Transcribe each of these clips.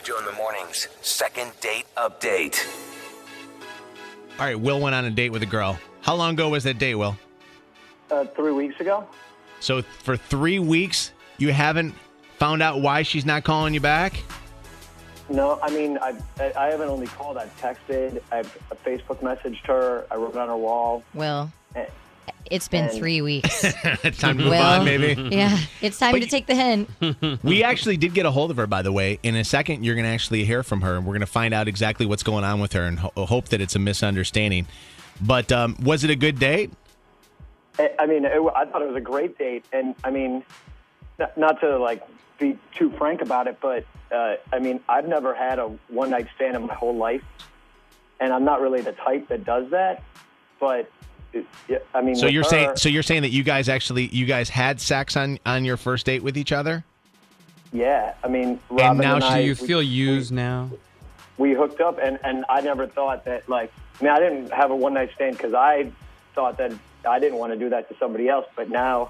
JoJo in the mornings. Second date update. All right, Will went on a date with a girl. How long ago was that date, Will? 3 weeks ago. So for 3 weeks, you haven't found out why she's not calling you back? No, I mean, I haven't only called. I've texted. I've Facebook messaged her. I wrote on her wall. Will, And- it's been 3 weeks. It's time to move on, maybe. Yeah, it's time to take the hint. We actually did get a hold of her, by the way. In a second, you're going to actually hear from her, and we're going to find out exactly what's going on with her and hope that it's a misunderstanding. But was it a good date? I mean, I thought it was a great date. And, I mean, not to, like, be too frank about it, but, I mean, I've never had a one-night stand in my whole life. And I'm not really the type that does that. But, I mean, so you're saying that you guys had sex on your first date with each other? Yeah. I mean, Robin now and do I, Do you feel used now? we hooked up, and I never thought that, like, I mean, I didn't have a one-night stand because I thought that I didn't want to do that to somebody else, but now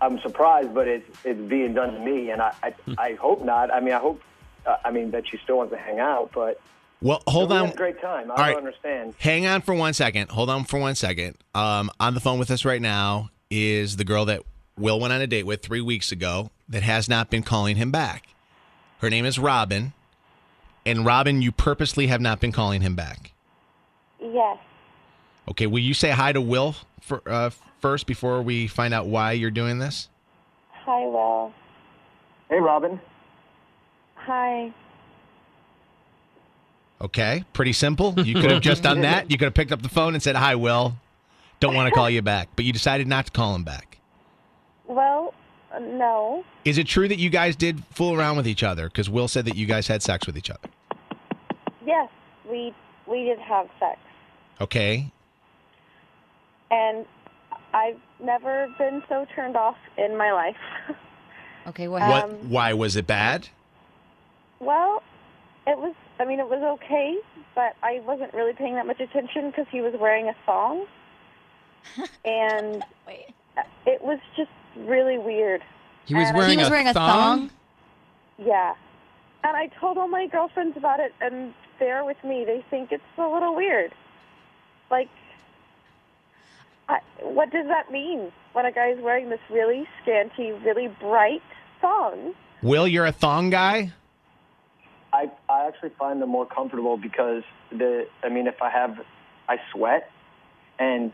I'm surprised, but it's being done to me, and I hope not. I mean, I hope, that she still wants to hang out, but Well, hold we on. had a great time. I All don't right. understand. Hang on for 1 second. Hold on for 1 second. On the phone with us right now is the girl that Will went on a date with 3 weeks ago that has not been calling him back. Her name is Robin. And Robin, you purposely have not been calling him back. Yes. Okay, will you say hi to Will first before we find out why you're doing this? Hi, Will. Hey, Robin. Hi. Okay, pretty simple. You could have just done that. You could have picked up the phone and said, "Hi, Will. Don't want to call you back." But you decided not to call him back. Well, no. Is it true that you guys did fool around with each other? Because Will said that you guys had sex with each other. Yes, we did have sex. Okay. And I've never been so turned off in my life. Okay, what? Why was it bad? Well, it was okay, but I wasn't really paying that much attention because he was wearing a thong. And it was just really weird. He was And wearing, He was wearing a thong? Yeah. And I told all my girlfriends about it, and they're with me. They think it's a little weird. Like, what does that mean when a guy's wearing this really scanty, really bright thong? Will, you're a thong guy? I actually find them more comfortable because if I sweat, and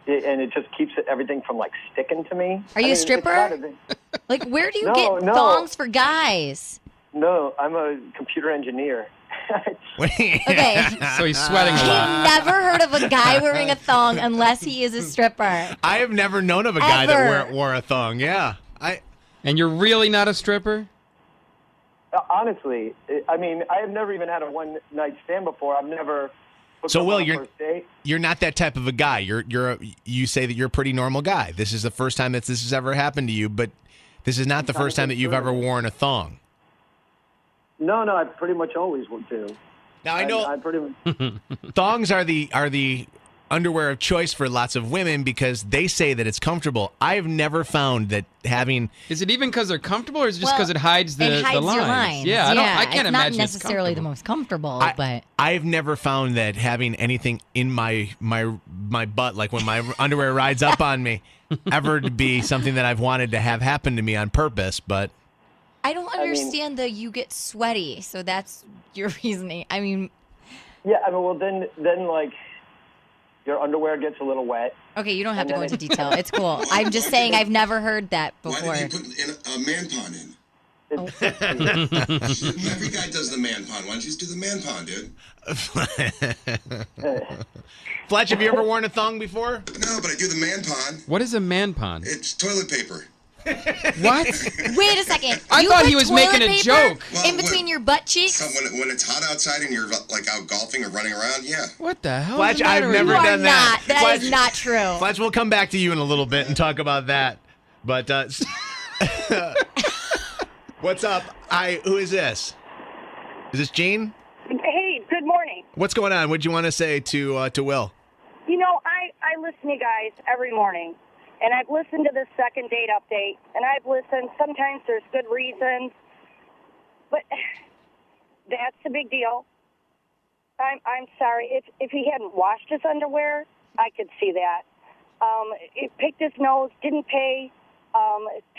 it just keeps everything from like sticking to me. Are you a stripper? Like, where do you get thongs for guys? No, I'm a computer engineer. Okay. So he's sweating a I've lot. never heard of a guy wearing a thong unless he is a stripper. I have never known of a guy that Ever. wore a thong. Yeah. And you're really not a stripper? Honestly, I mean, I have never even had a one-night stand before. I've never. So, Will, on a first date. you're not that type of a guy. You say that you're a pretty normal guy. This is the first time that this has ever happened to you, but this is not the first time that you've ever worn a thong. No, I pretty much always would do. Now I know I pretty much. thongs are the underwear of choice for lots of women because they say that it's comfortable. I've never found that having. Is it even because they're comfortable, or is it just because it hides the it hides lines? your lines. Yeah, I can't it's imagine not necessarily it's the most comfortable, but I've never found that having anything in my butt, like when my underwear rides up on me, ever to be something that I've wanted to have happen to me on purpose. But I don't understand you get sweaty, so that's your reasoning. I mean, Yeah, well then like your underwear gets a little wet. okay, you don't have to go into detail. It's cool. I'm just saying I've never heard that before. Why did you put a man pond in? Every guy does the man pond. Why don't you just do the man pond, dude? Fletch, have you ever worn a thong before? No, but I do the man pond. What is a man pond? It's toilet paper. What? Wait a second. I You thought put he was toilet making a paper joke. in between your butt cheeks? So when it's hot outside and you're like out golfing or running around, yeah. What the hell? Fletch, is the matter I've with never You you? are done that. not. That Fletch- is not true. Fletch, we'll come back to you in a little bit and talk about that. But what's up? Who is this? Is this Gene? Hey, good morning. What's going on? What'd you want to say to Will? You know, I listen to you guys every morning, and I've listened to this second date update, and I've listened. Sometimes there's good reasons, but That's the big deal. I'm sorry. If he hadn't washed his underwear, I could see that. He picked his nose, didn't pay,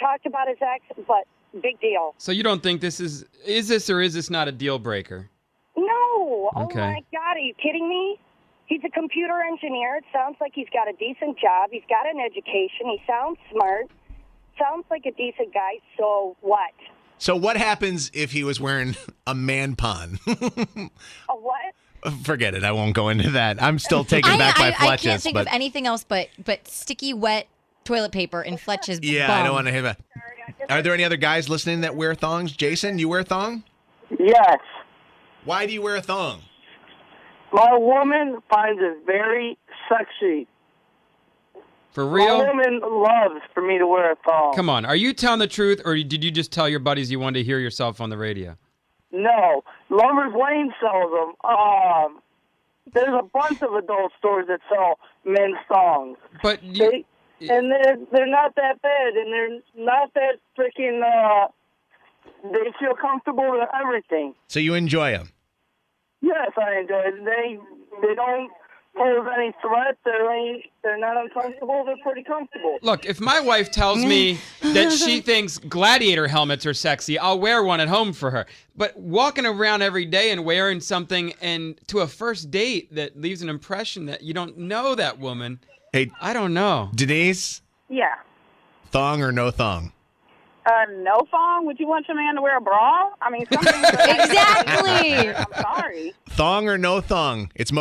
talked about his ex, but big deal. So you don't think this is this not a deal breaker? No. Okay. Oh, my God. Are you kidding me? He's a computer engineer. It sounds like he's got a decent job. He's got an education. He sounds smart. Sounds like a decent guy. So what? So what happens if he was wearing a man pon? A what? Forget it. I won't go into that. I'm still taken back by Fletch's. I can't think of anything else but sticky, wet toilet paper in Fletch's Yeah, bum. I don't want to hear that. Are there any other guys listening that wear thongs? Jason, you wear thong? Yes. Why do you wear a thong? My woman finds it very sexy. For real? My woman loves for me to wear a thong. Come on. Are you telling the truth, or did you just tell your buddies you wanted to hear yourself on the radio? No. Lover's Lane sells them. There's a bunch of adult stores that sell men's thongs. But they're not that bad, and they're not that freaking, they feel comfortable with everything. So you enjoy them? Yes, I enjoy it. They don't pose any threat. They're not uncomfortable. They're pretty comfortable. Look, if my wife tells me that she thinks gladiator helmets are sexy, I'll wear one at home for her. But walking around every day and wearing something and to a first date that leaves an impression that you don't know that woman, Hey, I don't know. Denise, Yeah. thong or no thong? No thong? Would you want your man to wear a bra? I mean, something. Exactly. I'm sorry. Thong or no thong? It's